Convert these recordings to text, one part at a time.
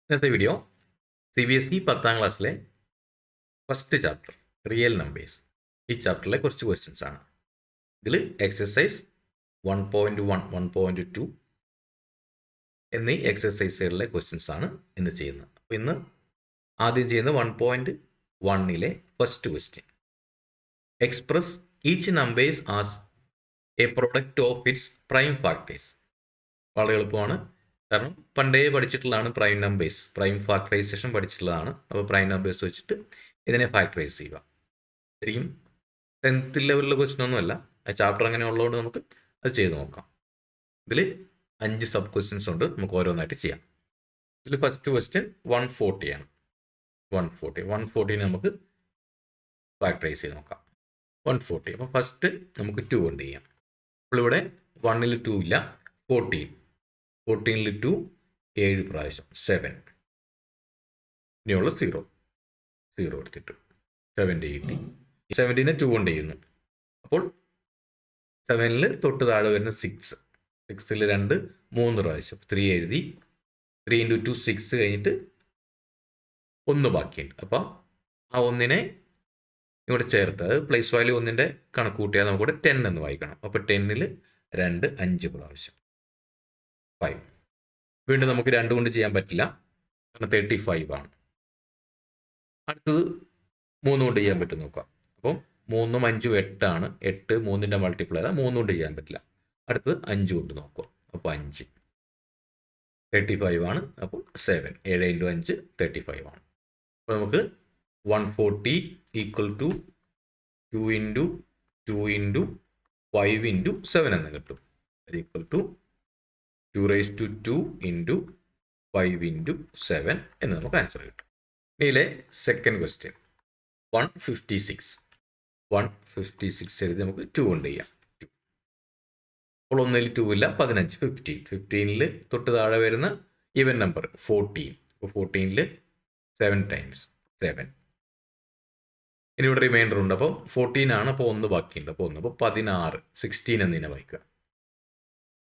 ഇന്നത്തെ video CBSE 10ാം ക്ലാസ്സിലെ first chapter real numbers ഈ ചാപ്റ്ററിലെ കുറച്ച് ക്വസ്റ്റ്യൻസ് ആണ്. ഇതിൽ എക്സസൈസ് 1.1, 1.2 എന്നീ എക്സസൈസുകളിലെ ക്വസ്റ്റ്യൻസ് ആണ് ഇന്ന് ചെയ്യുന്നത്. അപ്പോൾ ഇന്ന് ആദ്യം ചെയ്യുന്നത് 1.1ലെ first question. Express each numbers as a product of its prime factors. വളരെ എളുപ്പമാണ്, കാരണം പണ്ടേ പഠിച്ചിട്ടുള്ളതാണ് പ്രൈം നമ്പേഴ്സ്. പ്രൈം ഫാക്ടറൈസേഷൻ പഠിച്ചിട്ടുള്ളതാണ്. അപ്പോൾ പ്രൈം നമ്പേഴ്സ് വെച്ചിട്ട് ഇതിനെ ഫാക്ടറൈസ് ചെയ്യുക. ശരിക്കും 10th ലെവലിലെ ക്വസ്റ്റ്യൻ ഒന്നുമല്ല, ആ ചാപ്റ്റർ അങ്ങനെ ഉള്ളതുകൊണ്ട് നമുക്ക് അത് ചെയ്ത് നോക്കാം. ഇതിൽ 5 സബ് ക്വസ്റ്റ്യൻസ് ഉണ്ട്, നമുക്ക് ഓരോന്നായിട്ട് ചെയ്യാം. ഇതിൽ ഫസ്റ്റ് ക്വസ്റ്റ്യൻ 140 ആണ്. 140 നമുക്ക് ഫാക്ടറൈസ് ചെയ്ത് നോക്കാം. 140. അപ്പോൾ ഫസ്റ്റ് നമുക്ക് 2 കൊണ്ട് ചെയ്യാം. അപ്പോൾ ഇവിടെ 1ൽ 2 ഇല്ല, 14ൽ 2 7 പ്രാവശ്യം 7. ഇനിയുള്ള 0 എടുത്തിട്ട് 70 കിട്ടി. 70നെ 2 കൊണ്ട് ചെയ്യുന്നു. അപ്പോൾ 7ൽ തൊട്ട് താഴെ വരുന്ന 6ൽ 2 3 പ്രാവശ്യം 3 എഴുതി. 3 × 2 6 കഴിഞ്ഞിട്ട് 1 ബാക്കിയുണ്ട്. അപ്പോൾ ആ 1നെ ഇവിടെ ചേർത്ത് അത് പ്ലേസ് വാല്യൂ 1ൻ്റെ കണക്ക് കൂട്ടിയാൽ നമുക്കിവിടെ 10 എന്ന് വായിക്കണം. അപ്പോൾ 10ൽ 2 5 പ്രാവശ്യം 5. വീണ്ടും നമുക്ക് 2 കൊണ്ട് ചെയ്യാൻ പറ്റില്ല, കാരണം 35 ആണ്. അടുത്തത് 3 കൊണ്ട് ചെയ്യാൻ പറ്റും നോക്കാം. അപ്പോൾ 3ഉം 5ഉം 8 ആണ്. 8 3ൻ്റെ മൾട്ടിപ്ലൈ ആണ്. 3 കൊണ്ട് ചെയ്യാൻ പറ്റില്ല. അടുത്തത് 5 കൊണ്ട് നോക്കുക. അപ്പോൾ 5 35 ആണ്. അപ്പോൾ 7 7 × 5 35 ആണ്. അപ്പോൾ നമുക്ക് 140 ഈക്വൽ ടു 2 × 2 × 5 × 7 എന്ന് കിട്ടും. അത് ഈക്വൽ ടു 2^2 × 5 × 7 എന്ന് നമുക്ക് ആൻസർ കിട്ടും. ഇതിലെ സെക്കൻഡ് ക്വസ്റ്റ്യൻ 156 എഴുതി നമുക്ക് 2 കൊണ്ട് ചെയ്യാം. അപ്പോൾ 1ൽ 2 ഇല്ല, 15 15ൽ തൊട്ട് താഴെ വരുന്ന ഈവൻ നമ്പർ 14. അപ്പോൾ 14ൽ 7 ടൈംസ് 7. ഇനി ഇവിടെ റിമൈൻഡർ ഉണ്ട്. അപ്പോൾ 14 ആണ്. അപ്പോൾ 1 ബാക്കിയുണ്ട്. അപ്പോൾ 1 അപ്പോൾ 16 16 എന്നതിനെ വായിക്കുക.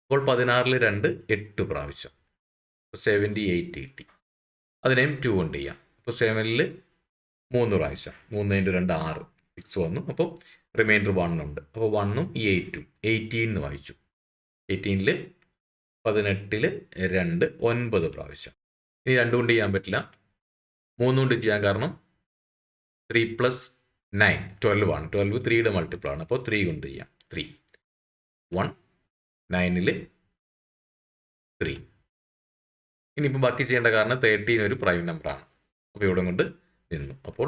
അപ്പോൾ 16ൽ 2 8 പ്രാവശ്യം 78 കിട്ടി. അതിനെയും 2 കൊണ്ട് ചെയ്യാം. അപ്പോൾ 7ൽ 3 പ്രാവശ്യം 3 × 2 6 6 വന്നു. അപ്പോൾ റിമൈൻഡർ 1 ഉണ്ട്. അപ്പോൾ 1ഉം ഈ 8ഉം 18 എന്ന് വായിച്ചു. 18ൽ 18ൽ 2 9 പ്രാവശ്യം. ഇനി 2 കൊണ്ട് ചെയ്യാൻ പറ്റില്ല, 3 കൊണ്ട് ചെയ്യാൻ, കാരണം 3 + 9 12 ആണ്. 12 3യുടെ മൾട്ടിപ്പിൾ ആണ്. അപ്പോൾ 3 കൊണ്ട് ചെയ്യാം. 3 1 9ൽ 3. ഇനിയിപ്പോൾ ബാക്കി ചെയ്യേണ്ട, കാരണം 13 ഒരു പ്രൈം നമ്പറാണ്. അപ്പോൾ ഇവിടെ കൊണ്ട് നിന്നു. അപ്പോൾ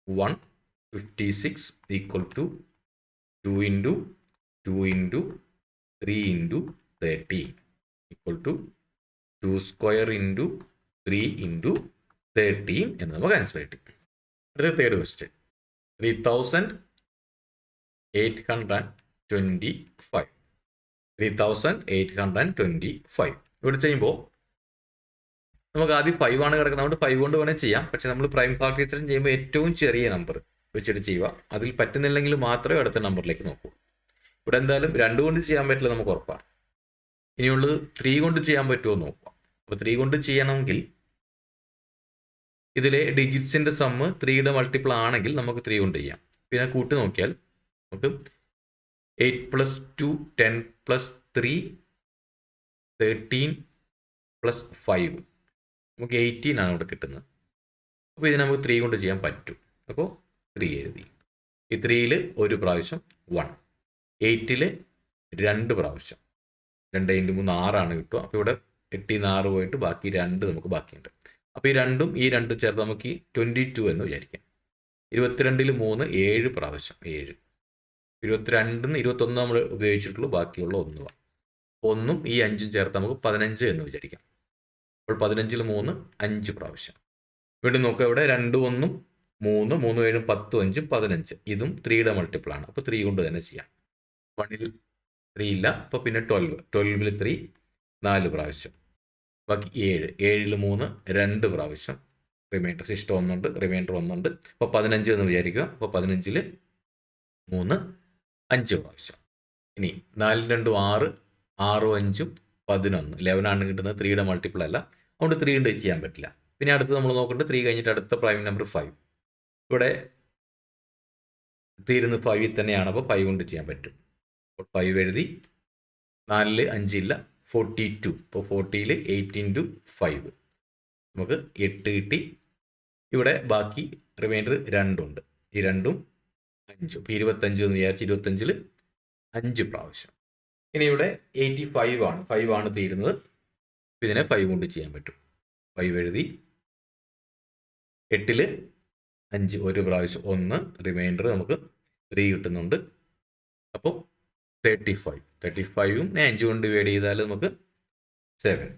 156 ഈക്വൽ ടു 2 × 2 × 3 × 13 ഈക്വൽ ടു 2² × 3 × 13 എന്ന് നമുക്ക് ആൻസർ കിട്ടി. അടുത്ത തേർഡ് ക്വസ്റ്റ്യൻ 3825. 3825 ഇവിടെ ചെയ്യുമ്പോൾ നമുക്ക് ആദ്യം 5 ആണ് കിടക്കുന്നത്. അതുകൊണ്ട് 5 കൊണ്ട് വേണേൽ ചെയ്യാം. പക്ഷേ നമ്മൾ പ്രൈം ഫാക്ടറൈസേഷൻ ചെയ്യുമ്പോൾ ഏറ്റവും ചെറിയ നമ്പർ വെച്ചിട്ട് ചെയ്യുക. അതിൽ പറ്റുന്നില്ലെങ്കിൽ മാത്രമേ അടുത്ത നമ്പറിലേക്ക് നോക്കൂ. ഇവിടെ എന്തായാലും 2 കൊണ്ട് ചെയ്യാൻ പറ്റില്ല, നമുക്ക് ഉറപ്പാണ്. ഇനിയുള്ളത് 3 കൊണ്ട് ചെയ്യാൻ പറ്റുമോ എന്ന് നോക്കാം. അപ്പോൾ 3 കൊണ്ട് ചെയ്യണമെങ്കിൽ ഇതിലെ ഡിജിറ്റ്സിൻ്റെ സമ്മ് 3യുടെ മൾട്ടിപ്പിൾ ആണെങ്കിൽ നമുക്ക് 3 കൊണ്ട് ചെയ്യാം. പിന്നെ കൂട്ടി നോക്കിയാൽ നമുക്ക് 8 + 2 10 + 3 13 + 5 നമുക്ക് 18 ആണ് ഇവിടെ കിട്ടുന്നത്. അപ്പോൾ ഇതിന് നമുക്ക് 3 കൊണ്ട് ചെയ്യാൻ പറ്റും. അപ്പോൾ 3 എഴുതി. ഈ 3ൽ 1 പ്രാവശ്യം 1, 8ൽ 2 പ്രാവശ്യം 2 × 3 6 ആണ് കിട്ടുക. അപ്പോൾ ഇവിടെ 8ൽ നിന്ന് 6 പോയിട്ട് ബാക്കി 2 നമുക്ക് ബാക്കിയുണ്ട്. അപ്പോൾ ഈ 2ഉം ഈ 2 ചേർത്ത് നമുക്ക് 22 എന്ന് വിചാരിക്കാം. 22ൽ 3 7 പ്രാവശ്യം 7. 22 21 നമ്മൾ ഉപയോഗിച്ചിട്ടുള്ളൂ, ബാക്കിയുള്ള 1. 1ഉം ഈ 5ഉം ചേർത്ത് നമുക്ക് 15 എന്ന് വിചാരിക്കാം. അപ്പോൾ 15ൽ 3 5 പ്രാവശ്യം. വീണ്ടും നോക്കുക, ഇവിടെ 2 1 3 3 7 10 5 15. ഇതും 3യുടെ മൾട്ടിപ്പിൾ ആണ്. അപ്പോൾ 3 കൊണ്ട് തന്നെ ചെയ്യാം. 1ൽ 3 ഇല്ല, അപ്പോൾ പിന്നെ 12ൽ 3 4 പ്രാവശ്യം, ബാക്കി 7ൽ 3 2 പ്രാവശ്യം. റിമൈൻഡർ സിസ്റ്റം 1 ഉണ്ട്, റിമൈൻഡർ 1 ഉണ്ട്. അപ്പോൾ 15 എന്ന് വിചാരിക്കുക. അപ്പോൾ 15ൽ 3 5 പ്രാവശ്യം. ഇനി 4 2 6 6 5 11 11 ആണ് കിട്ടുന്നത്. 3യുടെ മൾട്ടിപ്പിൾ അല്ല, അതുകൊണ്ട് 3 കൊണ്ട് ചെയ്യാൻ പറ്റില്ല. പിന്നെ അടുത്ത് നമ്മൾ നോക്കേണ്ടത് 3 കഴിഞ്ഞിട്ട് അടുത്ത പ്രൈം നമ്പർ 5. ഇവിടെ തീരുന്ന 5 തന്നെയാണ്, അപ്പോൾ 5 കൊണ്ട് ചെയ്യാൻ പറ്റും. അപ്പോൾ 5 എഴുതി, 4 5 ഇല്ല, 42. ഇപ്പോൾ 40ൽ 8 ഇൻറ്റു 5 നമുക്ക് 8 കിട്ടി. ഇവിടെ ബാക്കി റിമൈൻഡർ 2 ഉണ്ട്. ഈ 2ഉം 5, ഇപ്പോൾ 25 എന്ന് വിചാരിച്ച് 25ൽ 5 പ്രാവശ്യം. ഇനി ഇവിടെ 85 ആണ്, 5 ആണ് തീരുന്നത്. ഇതിനെ 5 കൊണ്ട് ചെയ്യാൻ പറ്റും. 5 എഴുതി, 8ൽ 5 ഒരു പ്രാവശ്യം 1, റിമൈൻഡർ നമുക്ക് 3 കിട്ടുന്നുണ്ട്. അപ്പോൾ 35ഉം 5 കൊണ്ട് ഡിവൈഡ് ചെയ്താൽ നമുക്ക് 7.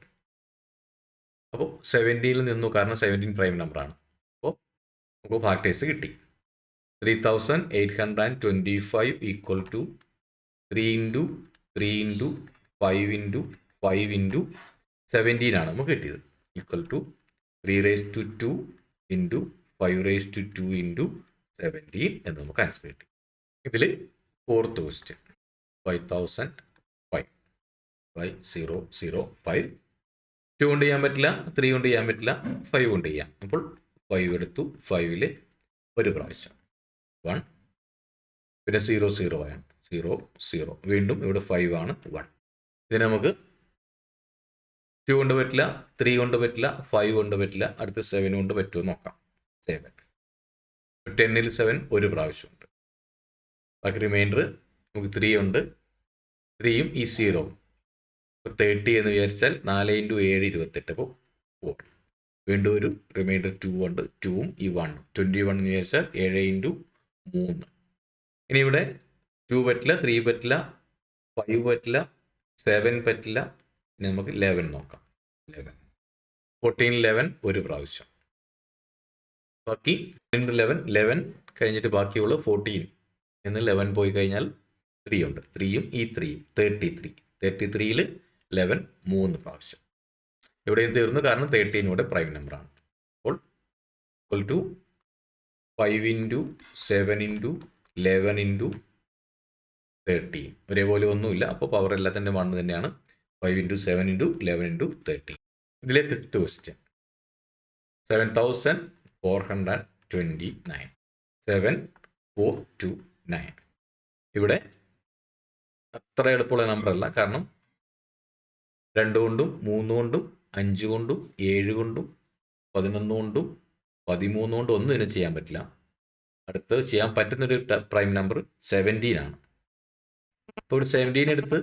അപ്പോൾ 70ൽ നിന്നു, കാരണം 17 പ്രൈം നമ്പറാണ്. അപ്പോൾ നമുക്ക് ഫാക്ടേഴ്സ് കിട്ടി. 3825 equal to 3 into 3 into 5 into 5 into 17 ആണ് നമുക്ക് കിട്ടിയത്. ഈക്വൽ ടു 3⁻² ഇൻറ്റു 5⁻² ഇൻറ്റു 17 എന്ന് നമുക്ക് ആൻസർ കിട്ടി. ഇതിൽ 4th ക്വസ്റ്റ്യൻ 5005 5005. 2 കൊണ്ട് ചെയ്യാൻ പറ്റില്ല, 3 കൊണ്ട് ചെയ്യാൻ പറ്റില്ല, 5 കൊണ്ട് ചെയ്യാം. അപ്പോൾ 5 എടുത്തു, 5ൽ ഒരു പ്രാവശ്യം 1, പിന്നെ 0 ആണ്, 0 വീണ്ടും ഇവിടെ 5 ആണ് 1. ഇതിന് നമുക്ക് 2 കൊണ്ട് പറ്റില്ല, 3 കൊണ്ട് പറ്റില്ല, 5 കൊണ്ട് പറ്റില്ല, അടുത്ത് 7 കൊണ്ട് പറ്റുമോ നോക്കാം. 7 10ൽ 7 ഒരു പ്രാവശ്യമുണ്ട്. ബാക്കി റിമൈൻഡർ നമുക്ക് 3 ഉണ്ട്, 3യും ഈ 0. ഇപ്പോൾ 30 എന്ന് വിചാരിച്ചാൽ 4 ഇൻറ്റു 7 28, അപ്പോൾ 4. വീണ്ടും ഒരു റിമൈൻഡർ 2 ഉണ്ട്, 2ഉം ഈ 1, 21 എന്ന് വിചാരിച്ചാൽ 7 ഇൻറ്റു 3. ഇനി ഇവിടെ 2 പറ്റില്ല, 3 പറ്റില്ല, 5 പറ്റില്ല, 7 പറ്റില്ല. ഇനി നമുക്ക് 11 നോക്കാം. 14 11 ഒരു പ്രാവശ്യം. ബാക്കി 11 കഴിഞ്ഞിട്ട് ബാക്കിയുള്ള 14 എന്ന് 11 പോയി കഴിഞ്ഞാൽ 3 ഉണ്ട്, 3യും ഈ 3യും 33ൽ 11 3 പ്രാവശ്യം. ഇവിടെയും തീർന്നു, കാരണം 13 ഇവിടെ പ്രൈം നമ്പറാണ്. അപ്പോൾ equal to 5 into 7 into 11 into 13 ഒരേപോലെ ഒന്നുമില്ല, അപ്പോൾ പവർ എല്ലാത്തിൻ്റെ 1 തന്നെയാണ്. 5 ഇൻറ്റു 7 ഇൻറ്റു 11 ഇൻറ്റു 13. ഇതിലെ 5th ക്വസ്റ്റ്യൻ 7429 7429. ഇവിടെ അത്ര എളുപ്പമുള്ള നമ്പർ അല്ല, കാരണം 2 കൊണ്ടും 3 കൊണ്ടും 5 കൊണ്ടും 7 കൊണ്ടും 11 കൊണ്ടും 13 കൊണ്ടും ഒന്നും ഇതിനെ ചെയ്യാൻ പറ്റില്ല. അടുത്ത് ചെയ്യാൻ പറ്റുന്നൊരു പ്രൈം നമ്പർ 17 ആണ്. അപ്പോൾ ഒരു 17 എടുത്ത്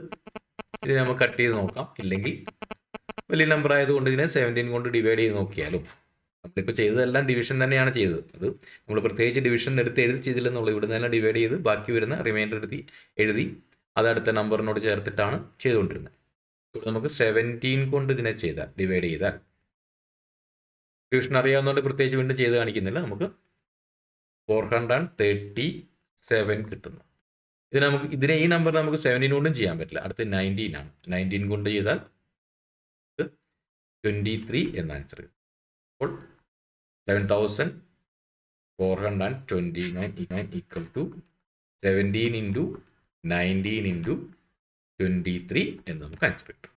ഇതിനെ നമുക്ക് കട്ട് ചെയ്ത് നോക്കാം. ഇല്ലെങ്കിൽ വലിയ നമ്പർ ആയതുകൊണ്ട് ഇതിനെ 17 കൊണ്ട് ഡിവൈഡ് ചെയ്ത് നോക്കിയാലും, നമ്മളിപ്പോൾ ചെയ്തതെല്ലാം ഡിവിഷൻ തന്നെയാണ് ചെയ്തത്. അത് നമ്മൾ പ്രത്യേകിച്ച് ഡിവിഷൻ എടുത്ത് എഴുതി ചെയ്തില്ലെന്നുള്ളൂ. ഇവിടെ നിന്നെല്ലാം ഡിവൈഡ് ചെയ്ത് ബാക്കി വരുന്ന റിമൈൻഡർ എഴുതി അത് അടുത്ത നമ്പറിനോട് ചേർത്തിട്ടാണ് ചെയ്തുകൊണ്ടിരുന്നത്. നമുക്ക് 17 കൊണ്ട് ഇതിനെ ഡിവൈഡ് ചെയ്താൽ, ഡിവിഷൻ അറിയാവുന്നതുകൊണ്ട് പ്രത്യേകിച്ച് വീണ്ടും ചെയ്ത് കാണിക്കുന്നില്ല, നമുക്ക് 437 കിട്ടുന്നു. ഇതിനെ ഈ നമ്പർ നമുക്ക് 17 കൊണ്ടും ചെയ്യാൻ പറ്റില്ല. അടുത്ത് 19 ആണ്. 19 കൊണ്ട് ചെയ്താൽ 23 എന്ന ആൻസർ. അപ്പോൾ 7429 ഈക്വൽ ടു 17 ഇൻറ്റു 19 ഇൻറ്റു 23 എന്ന് നമുക്ക് ആൻസർ കിട്ടും.